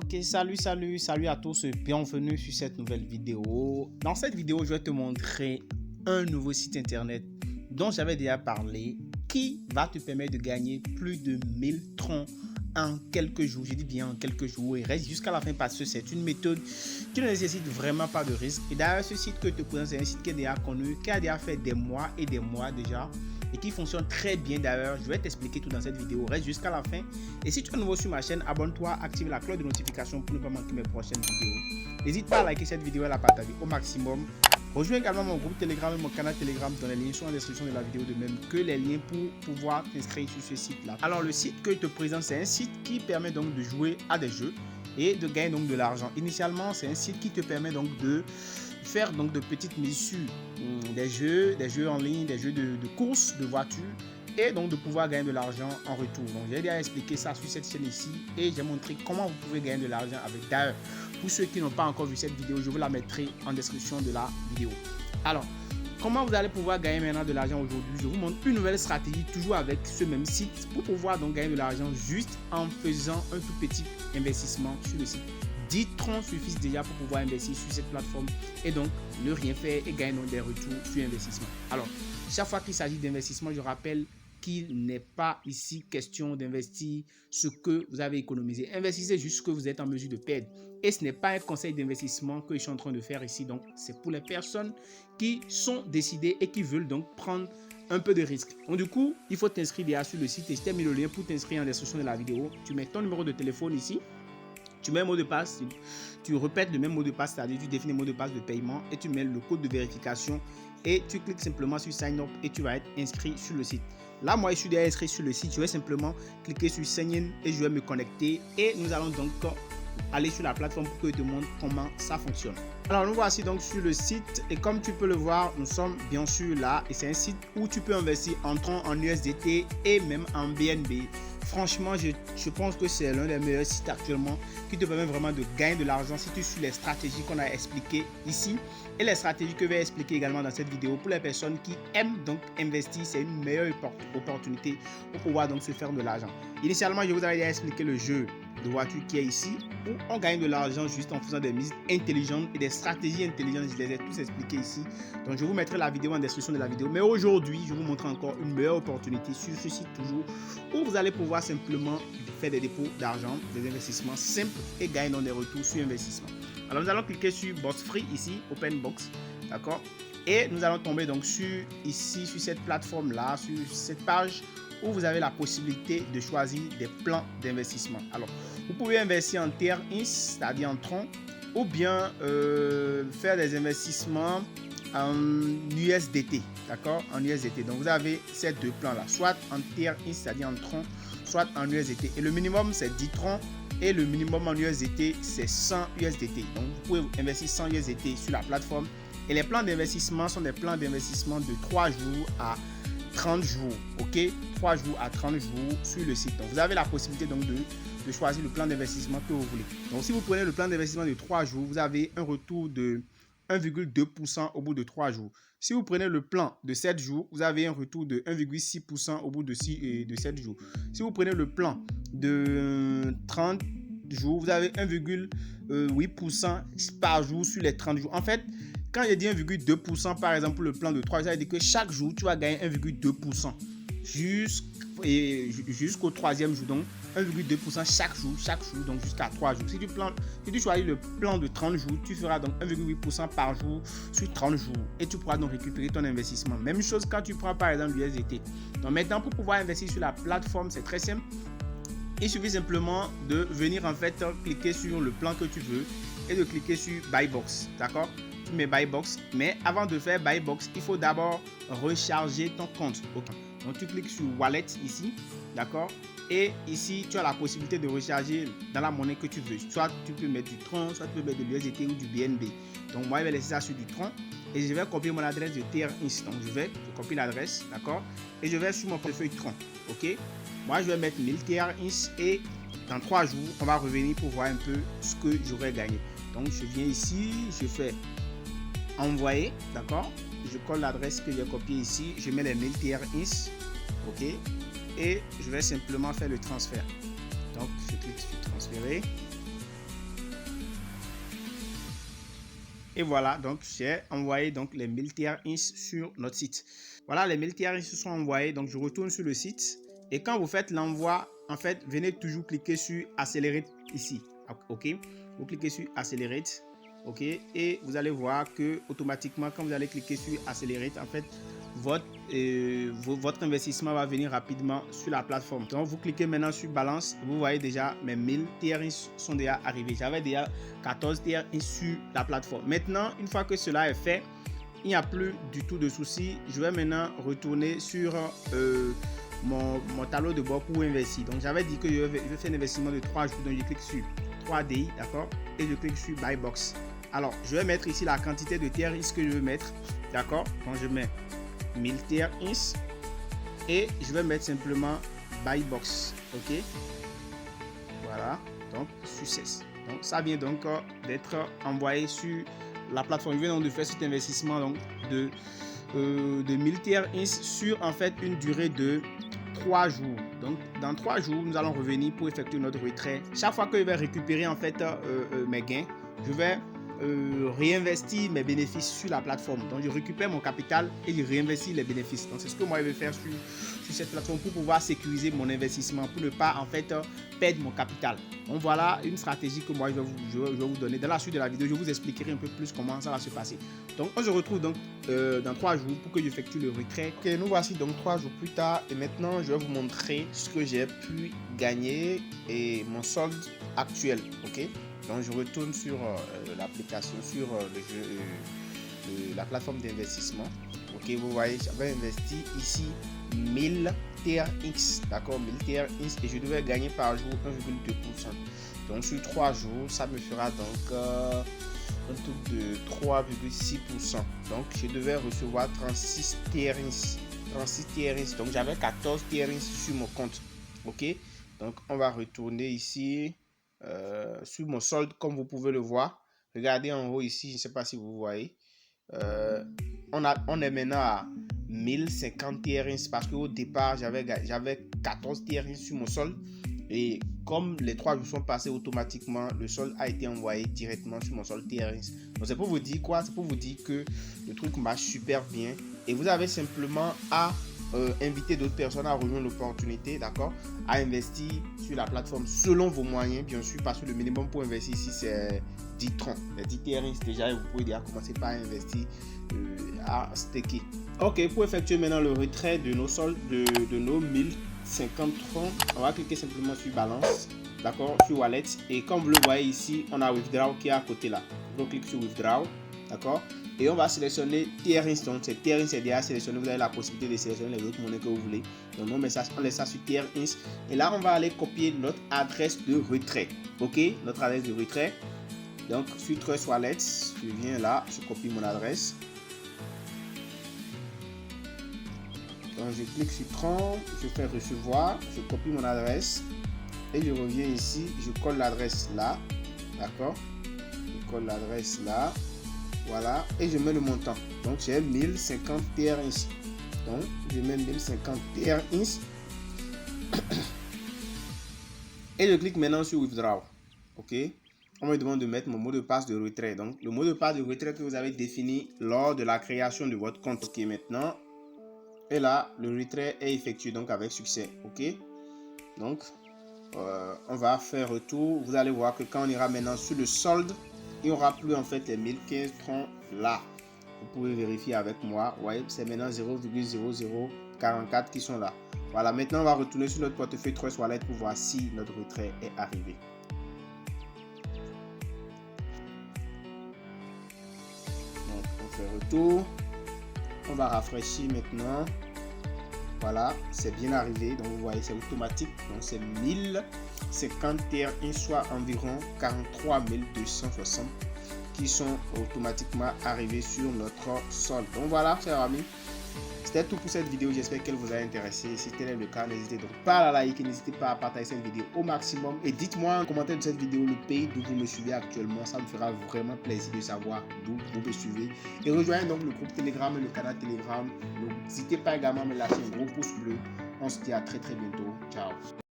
Ok, salut à tous et bienvenue sur cette nouvelle vidéo. Dans cette vidéo, je vais te montrer un nouveau site internet dont j'avais déjà parlé qui va te permettre de gagner plus de 1000 troncs en quelques jours. Je dis bien en quelques jours et reste jusqu'à la fin parce que c'est une méthode qui ne nécessite vraiment pas de risque. Et d'ailleurs, ce site que je te présente, c'est un site qui est déjà connu, qui a déjà fait des mois et des mois déjà et qui fonctionne très bien d'ailleurs. Je vais t'expliquer tout dans cette vidéo. Reste jusqu'à la fin. Et si tu es nouveau sur ma chaîne, abonne-toi, active la cloche de notification pour ne pas manquer mes prochaines vidéos. N'hésite pas à liker cette vidéo et à la partager au maximum. Rejoins également mon groupe Telegram et mon canal Telegram dans les liens sont en description de la vidéo, de même que les liens pour pouvoir t'inscrire sur ce site-là. Alors le site que je te présente, c'est un site qui permet donc de jouer à des jeux et de gagner donc de l'argent. Initialement, c'est un site qui te permet donc de faire donc de petites mises sur des jeux en ligne, des jeux de course de voitures et donc de pouvoir gagner de l'argent en retour. Donc j'ai déjà expliqué ça sur cette chaîne ici et j'ai montré comment vous pouvez gagner de l'argent avec. D'ailleurs, pour ceux qui n'ont pas encore vu cette vidéo, je vous la mettrai en description de la vidéo. Alors, comment vous allez pouvoir gagner maintenant de l'argent aujourd'hui? Je vous montre une nouvelle stratégie toujours avec ce même site pour pouvoir donc gagner de l'argent juste en faisant un tout petit investissement sur le site. 10 troncs suffisent déjà pour pouvoir investir sur cette plateforme et donc ne rien faire et gagner donc des retours sur investissement. Alors, chaque fois qu'il s'agit d'investissement, je rappelle qu'il n'est pas ici question d'investir ce que vous avez économisé. Investissez juste ce que vous êtes en mesure de perdre. Et ce n'est pas un conseil d'investissement que je suis en train de faire ici. Donc, c'est pour les personnes qui sont décidées et qui veulent donc prendre un peu de risque. Donc, du coup, il faut t'inscrire déjà sur le site et je t'ai mis le lien pour t'inscrire en description de la vidéo. Tu mets ton numéro de téléphone ici. Tu mets un mot de passe, tu répètes le même mot de passe, c'est-à-dire tu définis le mot de passe de paiement et tu mets le code de vérification et tu cliques simplement sur Sign Up et tu vas être inscrit sur le site. Là, moi, je suis déjà inscrit sur le site. Je vais simplement cliquer sur Sign In et je vais me connecter et nous allons donc aller sur la plateforme pour que je te montre comment ça fonctionne. Alors, nous voici donc sur le site et comme tu peux le voir, nous sommes bien sûr là et c'est un site où tu peux investir en troncs, en USDT et même en BNB. Franchement, je pense que c'est l'un des meilleurs sites actuellement qui te permet vraiment de gagner de l'argent si tu suis les stratégies qu'on a expliquées ici et les stratégies que je vais expliquer également dans cette vidéo. Pour les personnes qui aiment donc investir, c'est une meilleure opportunité pour pouvoir donc se faire de l'argent. Initialement, je vous avais déjà expliqué le jeu de voiture qui est ici où on gagne de l'argent juste en faisant des mises intelligentes et des stratégies intelligentes. Je les ai tous expliquées ici. Donc je vous mettrai la vidéo en description de la vidéo. Mais aujourd'hui, je vous montre encore une meilleure opportunité sur ce site toujours où vous allez pouvoir simplement faire des dépôts d'argent, des investissements simples et gagner dans des retours sur investissement. Alors nous allons cliquer sur Box Free ici, Open Box, d'accord? Et nous allons tomber donc sur cette plateforme là, sur cette page où vous avez la possibilité de choisir des plans d'investissement. Alors, vous pouvez investir en Terre Ins, c'est-à-dire en tronc, ou bien faire des investissements en USDT, d'accord? En USDT. Donc, vous avez ces deux plans-là, soit en Terre Ins, c'est-à-dire en tronc, soit en USDT. Et le minimum, c'est 10 troncs et le minimum en USDT, c'est 100 USDT. Donc, vous pouvez investir 100 USDT sur la plateforme. Et les plans d'investissement sont des plans d'investissement de 3 jours à 30 jours, ok, 3 jours à 30 jours sur le site. Donc, vous avez la possibilité donc de choisir le plan d'investissement que vous voulez. Donc, si vous prenez le plan d'investissement de 3 jours, vous avez un retour de 1,2% au bout de 3 jours. Si vous prenez le plan de 7 jours, vous avez un retour de 1,6% au bout de 7 jours. Si vous prenez le plan de 30 jours, vous avez 1,8% par jour sur les 30 jours. En fait, quand j'ai dit 1,2% par exemple pour le plan de 3, ça veut dire que chaque jour, tu vas gagner 1,2% jusqu'au troisième jour. Donc, 1,2% chaque jour, donc jusqu'à 3 jours. Si tu choisis le plan de 30 jours, tu feras donc 1,8% par jour sur 30 jours et tu pourras donc récupérer ton investissement. Même chose quand tu prends par exemple l'USDT. Donc maintenant, pour pouvoir investir sur la plateforme, c'est très simple. Il suffit simplement de venir en fait cliquer sur le plan que tu veux et de cliquer sur Buy Box, d'accord? Tu mets Buy Box, mais avant de faire Buy Box, il faut d'abord recharger ton compte. Okay. Donc tu cliques sur Wallet ici, d'accord? Et ici, tu as la possibilité de recharger dans la monnaie que tu veux. Soit tu peux mettre du Tron, soit tu peux mettre de l'USDT ou du BNB. Donc moi, je vais laisser ça sur du Tron et je vais copier mon adresse de TRINS. Donc je copie l'adresse, d'accord? Et je vais sur mon portefeuille Tron, ok? Moi, je vais mettre 1000 TRINS et dans 3 jours, on va revenir pour voir un peu ce que j'aurais gagné. Donc je viens ici, je fais envoyer, d'accord? Je colle l'adresse que j'ai copiée ici, je mets les 1000 TRINS, ok? Et je vais simplement faire le transfert. Donc je clique sur transférer Et voilà, donc j'ai envoyé donc les 1000 TRX sur notre site. Voilà, les 1000 TRX sont envoyés. Donc je retourne sur le site. Et quand vous faites l'envoi, en fait, venez toujours cliquer sur Accelerate ici. OK? Vous cliquez sur Accelerate. OK? Et vous allez voir que automatiquement, quand vous allez cliquer sur Accelerate, en fait, votre investissement va venir rapidement sur la plateforme. Donc, vous cliquez maintenant sur Balance. Vous voyez déjà mes 1000 TRX sont déjà arrivés. J'avais déjà 14 TRX sur la plateforme. Maintenant, une fois que cela est fait, il n'y a plus du tout de soucis. Je vais maintenant retourner sur mon tableau de bord pour investir. Donc, j'avais dit que je vais faire un investissement de 3 jours. Donc, je clique sur 3DI, d'accord? Et je clique sur Buy Box. Alors, je vais mettre ici la quantité de TRX que je veux mettre, d'accord? Donc, je mets 1000 TRX et je vais mettre simplement Buy Box, ok? Voilà, donc succès. Donc, ça vient donc d'être envoyé sur la plateforme. Je viens donc de faire cet investissement donc de 1000 TRX sur en fait une durée de 3 jours. Donc dans 3 jours, nous allons revenir pour effectuer notre retrait. Chaque fois que je vais récupérer en fait mes gains, je vais réinvestir mes bénéfices sur la plateforme. Donc je récupère mon capital et je réinvestis les bénéfices. Donc c'est ce que moi je vais faire sur cette plateforme pour pouvoir sécuriser mon investissement, pour ne pas en fait perdre mon capital. Donc voilà une stratégie que moi je vais vous donner. Dans la suite de la vidéo, je vous expliquerai un peu plus comment ça va se passer. Donc on se retrouve donc dans 3 jours pour que j'effectue le retrait. Ok, nous voici donc 3 jours plus tard et maintenant je vais vous montrer ce que j'ai pu gagner et mon solde actuel. Ok, donc je retourne sur l'application, sur la plateforme d'investissement. Ok, vous voyez, j'avais investi ici 1000 TRX, d'accord, 1000 TRX et je devais gagner par jour 1,2%. Donc sur 3 jours, ça me fera donc un taux de 3,6%. Donc je devais recevoir 36 TRX. 36 TRX. Donc j'avais 14 TRX sur mon compte. Ok, donc on va retourner ici sur mon solde comme vous pouvez le voir. Regardez en haut ici, je ne sais pas si vous voyez. On est maintenant à 1050 TRX parce qu'au départ j'avais 14 TRX sur mon solde et comme les 3 jours sont passés automatiquement, le solde a été envoyé directement sur mon solde TRX. Donc c'est pour vous dire quoi? C'est pour vous dire que le truc marche super bien et vous avez simplement à inviter d'autres personnes à rejoindre l'opportunité, d'accord, à investir sur la plateforme selon vos moyens, bien sûr, parce que le minimum pour investir ici c'est 10 troncs, les 10 TRX déjà, et vous pouvez déjà commencer par investir à staker. Ok, pour effectuer maintenant le retrait de nos soldes, de nos 1050 troncs, on va cliquer simplement sur balance, d'accord, sur wallet, et comme vous le voyez ici, on a withdraw qui est à côté là. Donc clique sur withdraw, d'accord, et on va sélectionner TRX. Donc c'est TRX est déjà sélectionné, vous avez la possibilité de sélectionner les autres monnaies que vous voulez. Donc on laisse ça sur TRX et là on va aller copier notre adresse de retrait. Ok, notre adresse de retrait. Donc sur Trust Wallet, je viens là, je copie mon adresse. Donc je clique sur Tron, je fais recevoir, je copie mon adresse et je reviens ici, je colle l'adresse là, d'accord, je colle l'adresse là. Voilà, et je mets le montant. Donc j'ai 1050 TRX. Donc je mets 1050 TRX. Et je clique maintenant sur Withdraw. Ok. On me demande de mettre mon mot de passe de retrait. Donc le mot de passe de retrait que vous avez défini lors de la création de votre compte. Ok, maintenant. Et là, le retrait est effectué donc avec succès. Ok. Donc on va faire retour. Vous allez voir que quand on ira maintenant sur le solde, il n'y aura plus en fait les 1015 troncs là. Vous pouvez vérifier avec moi. Vous voyez, c'est maintenant 0,0044 qui sont là. Voilà, maintenant on va retourner sur notre portefeuille Trust Wallet pour voir si notre retrait est arrivé. Donc on fait retour. On va rafraîchir maintenant. Voilà, c'est bien arrivé. Donc vous voyez, c'est automatique. Donc c'est 1050 TRX, soit environ 43 260 qui sont automatiquement arrivés sur notre solde. Donc voilà, chers amis, c'était tout pour cette vidéo. J'espère qu'elle vous a intéressé. Si tel est le cas, n'hésitez donc pas à la liker, n'hésitez pas à partager cette vidéo au maximum. Et dites-moi en commentaire de cette vidéo le pays d'où vous me suivez actuellement. Ça me fera vraiment plaisir de savoir d'où vous me suivez. Et rejoignez donc le groupe Telegram et le canal Telegram. N'hésitez pas également à me lâcher un gros pouce bleu. On se dit à très bientôt. Ciao.